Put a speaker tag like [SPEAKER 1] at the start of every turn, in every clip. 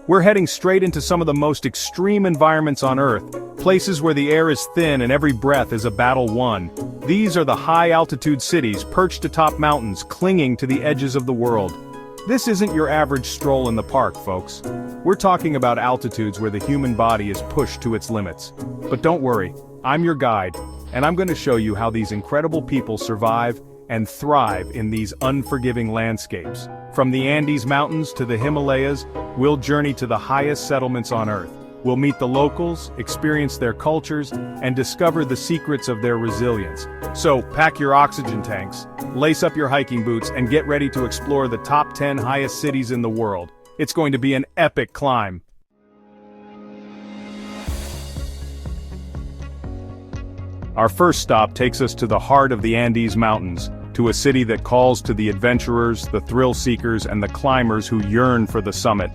[SPEAKER 1] We're heading straight into some of the most extreme environments on Earth, places where the air is thin and every breath is a battle won. These are the high-altitude cities perched atop mountains clinging to the edges of the world. This isn't your average stroll in the park, folks. We're talking about altitudes where the human body is pushed to its limits. But don't worry, I'm your guide, and I'm going to show you how these incredible people survive and thrive in these unforgiving landscapes. From the Andes Mountains to the Himalayas, we'll journey to the highest settlements on Earth. We'll meet the locals, experience their cultures, and discover the secrets of their resilience. So, pack your oxygen tanks, lace up your hiking boots, and get ready to explore the top 10 highest cities in the world. It's going to be an epic climb. Our first stop takes us to the heart of the Andes Mountains, to a city that calls to the adventurers, the thrill-seekers, and the climbers who yearn for the summit.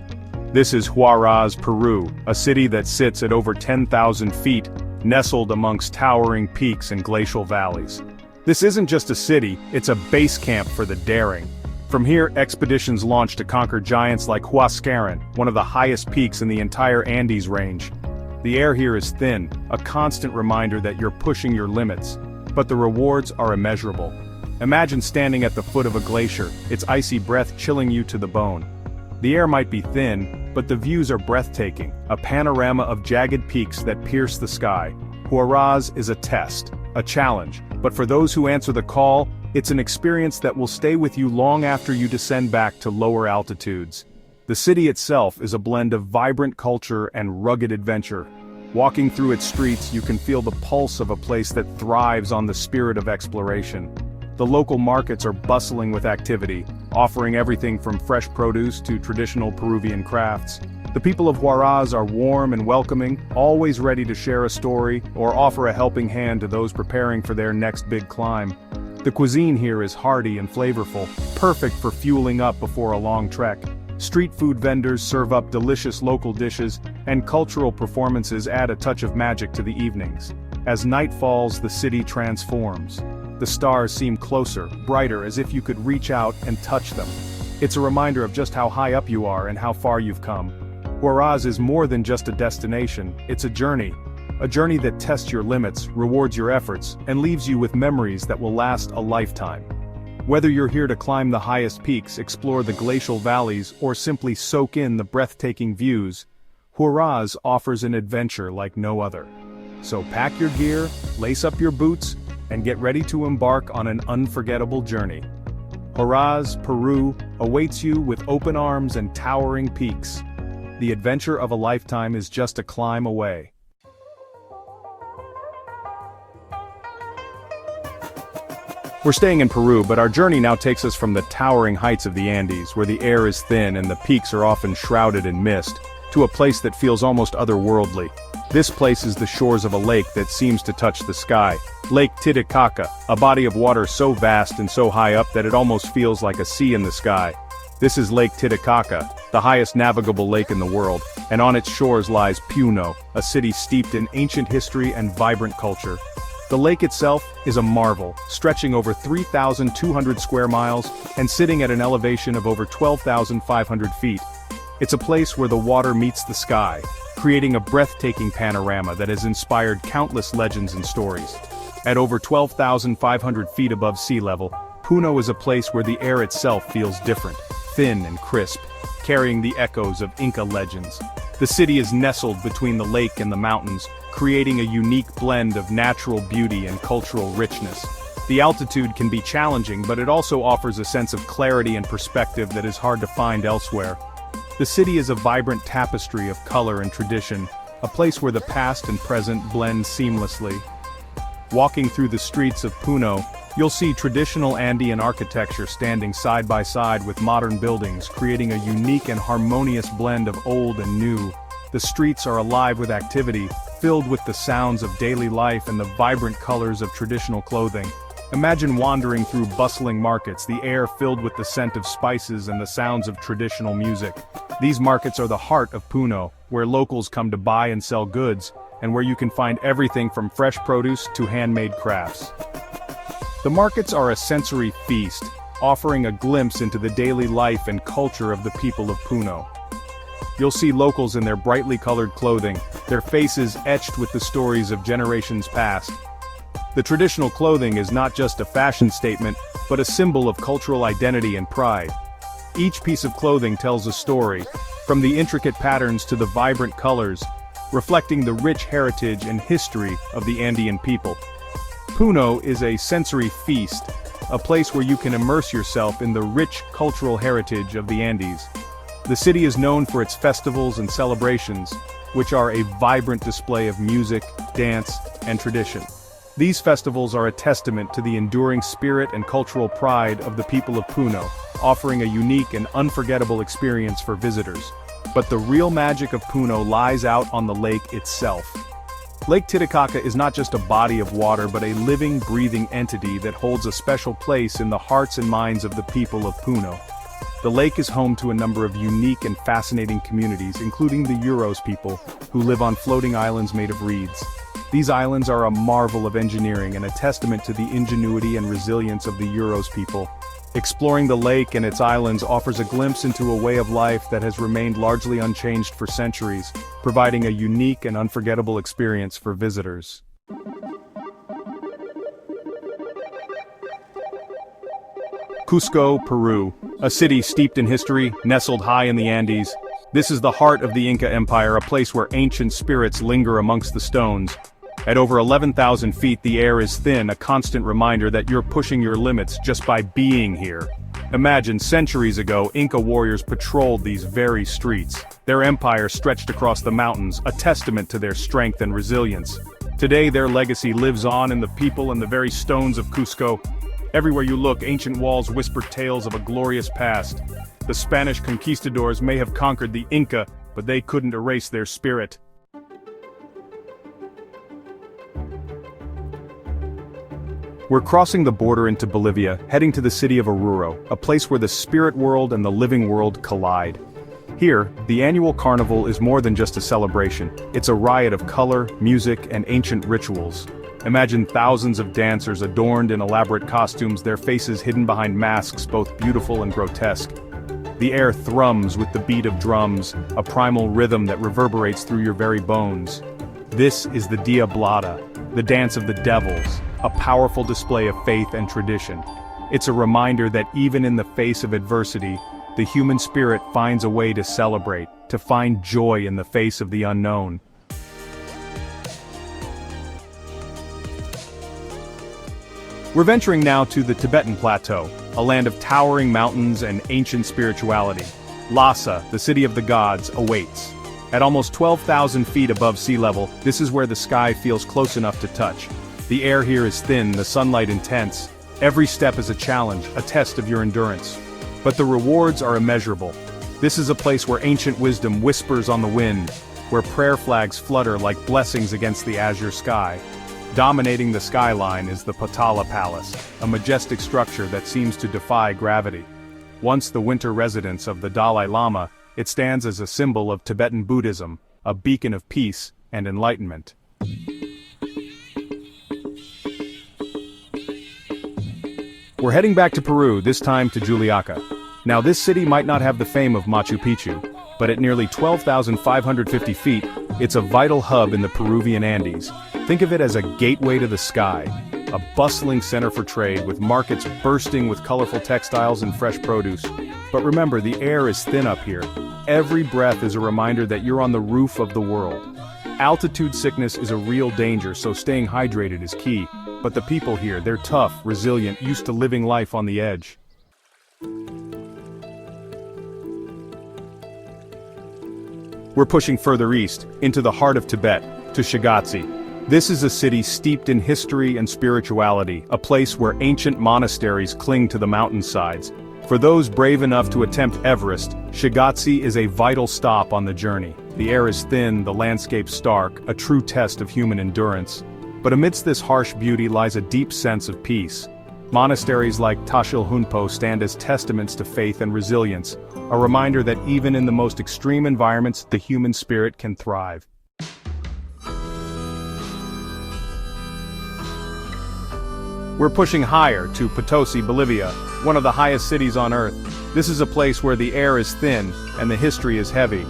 [SPEAKER 1] This is Huaraz, Peru, a city that sits at over 10,000 feet, nestled amongst towering peaks and glacial valleys. This isn't just a city, it's a base camp for the daring. From here, expeditions launch to conquer giants like Huascaran, one of the highest peaks in the entire Andes range. The air here is thin, a constant reminder that you're pushing your limits, but the rewards are immeasurable. Imagine standing at the foot of a glacier, its icy breath chilling you to the bone. The air might be thin, but the views are breathtaking, a panorama of jagged peaks that pierce the sky. Huaraz is a test, a challenge, but for those who answer the call, it's an experience that will stay with you long after you descend back to lower altitudes. The city itself is a blend of vibrant culture and rugged adventure. Walking through its streets, you can feel the pulse of a place that thrives on the spirit of exploration. The local markets are bustling with activity, offering everything from fresh produce to traditional Peruvian crafts. The people of Huaraz are warm and welcoming, always ready to share a story or offer a helping hand to those preparing for their next big climb. The cuisine here is hearty and flavorful, perfect for fueling up before a long trek. Street food vendors serve up delicious local dishes, and cultural performances add a touch of magic to the evenings. As night falls, the city transforms. The stars seem closer, brighter, as if you could reach out and touch them. It's a reminder of just how high up you are and how far you've come. Huaraz is more than just a destination, it's a journey that tests your limits, rewards your efforts, and leaves you with memories that will last a lifetime. Whether you're here to climb the highest peaks, explore the glacial valleys, or simply soak in the breathtaking views, Huaraz offers an adventure like no other. So pack your gear, lace up your boots, and get ready to embark on an unforgettable journey. Huaraz, Peru, awaits you with open arms and towering peaks. The adventure of a lifetime is just a climb away. We're staying in Peru, but our journey now takes us from the towering heights of the Andes, where the air is thin and the peaks are often shrouded in mist, to a place that feels almost otherworldly. This place is the shores of a lake that seems to touch the sky. Lake Titicaca, a body of water so vast and so high up that it almost feels like a sea in the sky. This is Lake Titicaca, the highest navigable lake in the world, and on its shores lies Puno, a city steeped in ancient history and vibrant culture. The lake itself is a marvel, stretching over 3,200 square miles and sitting at an elevation of over 12,500 feet. It's a place where the water meets the sky, creating a breathtaking panorama that has inspired countless legends and stories. At over 12,500 feet above sea level, Puno is a place where the air itself feels different, thin and crisp, carrying the echoes of Inca legends. The city is nestled between the lake and the mountains, creating a unique blend of natural beauty and cultural richness. The altitude can be challenging, but it also offers a sense of clarity and perspective that is hard to find elsewhere. The city is a vibrant tapestry of color and tradition, a place where the past and present blend seamlessly. Walking through the streets of Puno, you'll see traditional Andean architecture standing side by side with modern buildings, creating a unique and harmonious blend of old and new. The streets are alive with activity, filled with the sounds of daily life and the vibrant colors of traditional clothing. Imagine wandering through bustling markets, the air filled with the scent of spices and the sounds of traditional music. These markets are the heart of Puno, where locals come to buy and sell goods, and where you can find everything from fresh produce to handmade crafts. The markets are a sensory feast, offering a glimpse into the daily life and culture of the people of Puno. You'll see locals in their brightly colored clothing, their faces etched with the stories of generations past. The traditional clothing is not just a fashion statement, but a symbol of cultural identity and pride. Each piece of clothing tells a story, from the intricate patterns to the vibrant colors, reflecting the rich heritage and history of the Andean people. Puno is a sensory feast, a place where you can immerse yourself in the rich cultural heritage of the Andes. The city is known for its festivals and celebrations, which are a vibrant display of music, dance, and tradition. These festivals are a testament to the enduring spirit and cultural pride of the people of Puno, offering a unique and unforgettable experience for visitors. But the real magic of Puno lies out on the lake itself. Lake Titicaca is not just a body of water but a living, breathing entity that holds a special place in the hearts and minds of the people of Puno. The lake is home to a number of unique and fascinating communities, including the Uros people, who live on floating islands made of reeds. These islands are a marvel of engineering and a testament to the ingenuity and resilience of the Uros people. Exploring the lake and its islands offers a glimpse into a way of life that has remained largely unchanged for centuries, providing a unique and unforgettable experience for visitors. Cusco, Peru, a city steeped in history, nestled high in the Andes. This is the heart of the Inca Empire, a place where ancient spirits linger amongst the stones. At over 11,000 feet, the air is thin, a constant reminder that you're pushing your limits just by being here. Imagine centuries ago, Inca warriors patrolled these very streets. Their empire stretched across the mountains, a testament to their strength and resilience. Today, their legacy lives on in the people and the very stones of Cusco. Everywhere you look, ancient walls whisper tales of a glorious past. The Spanish conquistadors may have conquered the Inca, but they couldn't erase their spirit. We're crossing the border into Bolivia, heading to the city of Oruro, a place where the spirit world and the living world collide. Here, the annual carnival is more than just a celebration. It's a riot of color, music, and ancient rituals. Imagine thousands of dancers adorned in elaborate costumes, their faces hidden behind masks both beautiful and grotesque. The air thrums with the beat of drums, a primal rhythm that reverberates through your very bones. This is the Diablada, the dance of the devils, a powerful display of faith and tradition. It's a reminder that even in the face of adversity, the human spirit finds a way to celebrate, to find joy in the face of the unknown. We're venturing now to the Tibetan Plateau, a land of towering mountains and ancient spirituality. Lhasa, the city of the gods, awaits. At almost 12,000 feet above sea level, this is where the sky feels close enough to touch. The air here is thin, the sunlight intense. Every step is a challenge, a test of your endurance. But the rewards are immeasurable. This is a place where ancient wisdom whispers on the wind, where prayer flags flutter like blessings against the azure sky. Dominating the skyline is the Potala Palace, a majestic structure that seems to defy gravity. Once the winter residence of the Dalai Lama, it stands as a symbol of Tibetan Buddhism, a beacon of peace and enlightenment. We're heading back to Peru, this time to Juliaca. Now this city might not have the fame of Machu Picchu, but at nearly 12,550 feet, it's a vital hub in the Peruvian Andes. Think of it as a gateway to the sky, a bustling center for trade with markets bursting with colorful textiles and fresh produce. But remember, the air is thin up here. Every breath is a reminder that you're on the roof of the world. Altitude sickness is a real danger, so staying hydrated is key. But the people here, they're tough, resilient, used to living life on the edge. We're pushing further east, into the heart of Tibet, to Shigatse. This is a city steeped in history and spirituality, a place where ancient monasteries cling to the mountainsides. For those brave enough to attempt Everest, Shigatse is a vital stop on the journey. The air is thin, the landscape stark, a true test of human endurance. But amidst this harsh beauty lies a deep sense of peace. Monasteries like Tashilhunpo stand as testaments to faith and resilience, a reminder that even in the most extreme environments, the human spirit can thrive. We're pushing higher to Potosí, Bolivia, one of the highest cities on Earth. This is a place where the air is thin and the history is heavy.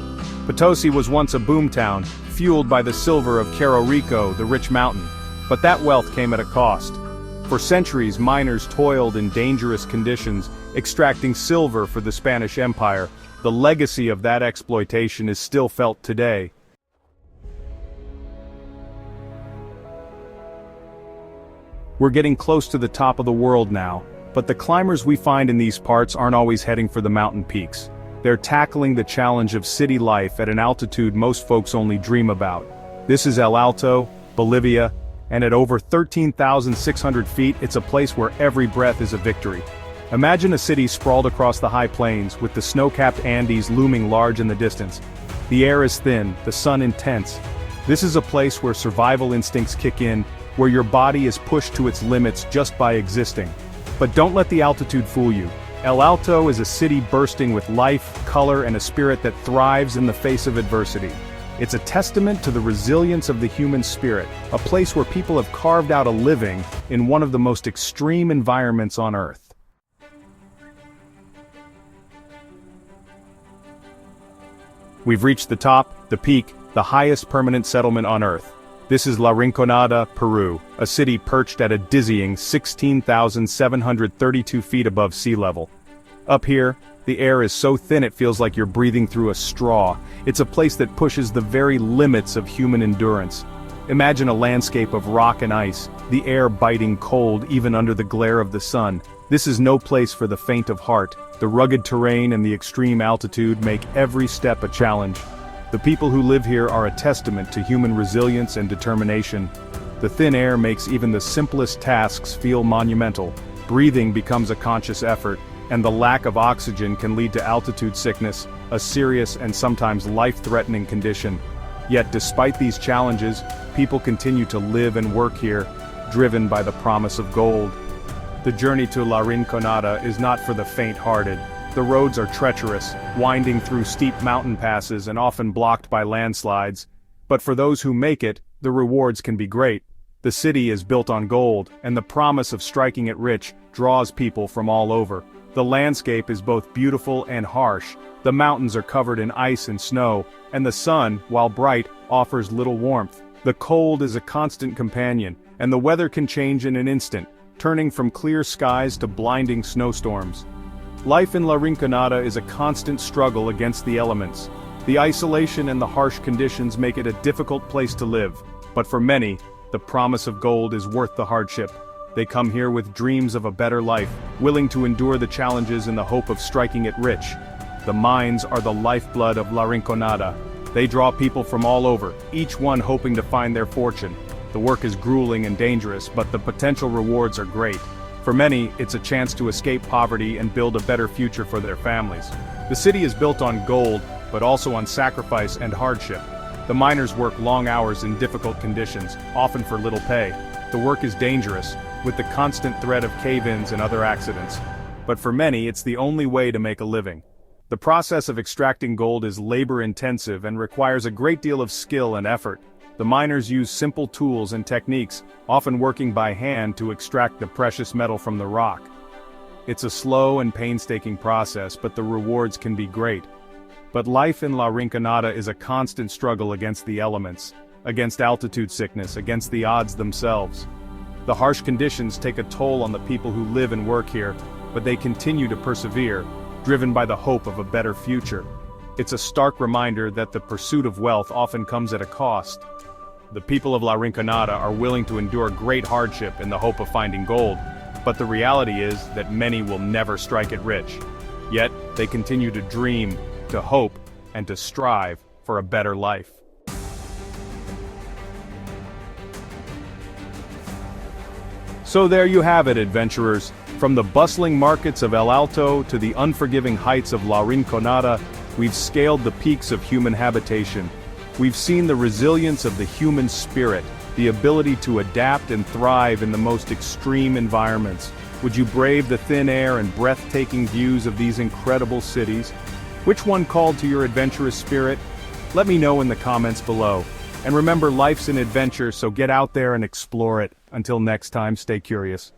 [SPEAKER 1] Potosí was once a boomtown, fueled by the silver of Cerro Rico, the rich mountain. But that wealth came at a cost. For centuries, miners toiled in dangerous conditions, extracting silver for the Spanish Empire. The legacy of that exploitation is still felt today. We're getting close to the top of the world now, but the climbers we find in these parts aren't always heading for the mountain peaks. They're tackling the challenge of city life at an altitude most folks only dream about. This is El Alto, Bolivia, and at over 13,600 feet, it's a place where every breath is a victory. Imagine a city sprawled across the high plains, with the snow-capped Andes looming large in the distance. The air is thin, the sun intense. This is a place where survival instincts kick in, where your body is pushed to its limits just by existing. But don't let the altitude fool you. El Alto is a city bursting with life, color, and a spirit that thrives in the face of adversity. It's a testament to the resilience of the human spirit, a place where people have carved out a living in one of the most extreme environments on Earth. We've reached the top, the peak, the highest permanent settlement on Earth. This is La Rinconada, Peru, a city perched at a dizzying 16,732 feet above sea level. Up here, the air is so thin it feels like you're breathing through a straw. It's a place that pushes the very limits of human endurance. Imagine a landscape of rock and ice, the air biting cold even under the glare of the sun. This is no place for the faint of heart. The rugged terrain and the extreme altitude make every step a challenge. The people who live here are a testament to human resilience and determination. The thin air makes even the simplest tasks feel monumental. Breathing becomes a conscious effort, and the lack of oxygen can lead to altitude sickness, a serious and sometimes life-threatening condition. Yet despite these challenges, people continue to live and work here, driven by the promise of gold. The journey to La Rinconada is not for the faint-hearted. The roads are treacherous, winding through steep mountain passes and often blocked by landslides. But for those who make it, the rewards can be great. The city is built on gold, and the promise of striking it rich draws people from all over. The landscape is both beautiful and harsh. The mountains are covered in ice and snow, and the sun, while bright, offers little warmth. The cold is a constant companion, and the weather can change in an instant, turning from clear skies to blinding snowstorms. Life in La Rinconada is a constant struggle against the elements. The isolation and the harsh conditions make it a difficult place to live, but for many, the promise of gold is worth the hardship. They come here with dreams of a better life, willing to endure the challenges in the hope of striking it rich. The mines are the lifeblood of La Rinconada. They draw people from all over, each one hoping to find their fortune. The work is grueling and dangerous, but the potential rewards are great. For many, it's a chance to escape poverty and build a better future for their families. The city is built on gold, but also on sacrifice and hardship. The miners work long hours in difficult conditions, often for little pay. The work is dangerous, with the constant threat of cave-ins and other accidents. But for many, it's the only way to make a living. The process of extracting gold is labor-intensive and requires a great deal of skill and effort. The miners use simple tools and techniques, often working by hand to extract the precious metal from the rock. It's a slow and painstaking process, but the rewards can be great. But life in La Rinconada is a constant struggle against the elements, against altitude sickness, against the odds themselves. The harsh conditions take a toll on the people who live and work here, but they continue to persevere, driven by the hope of a better future. It's a stark reminder that the pursuit of wealth often comes at a cost. The people of La Rinconada are willing to endure great hardship in the hope of finding gold, but the reality is that many will never strike it rich. Yet, they continue to dream, to hope, and to strive for a better life. So there you have it, adventurers. From the bustling markets of El Alto to the unforgiving heights of La Rinconada, we've scaled the peaks of human habitation. We've seen the resilience of the human spirit, the ability to adapt and thrive in the most extreme environments. Would you brave the thin air and breathtaking views of these incredible cities? Which one called to your adventurous spirit? Let me know in the comments below. And remember, life's an adventure, so get out there and explore it. Until next time, stay curious.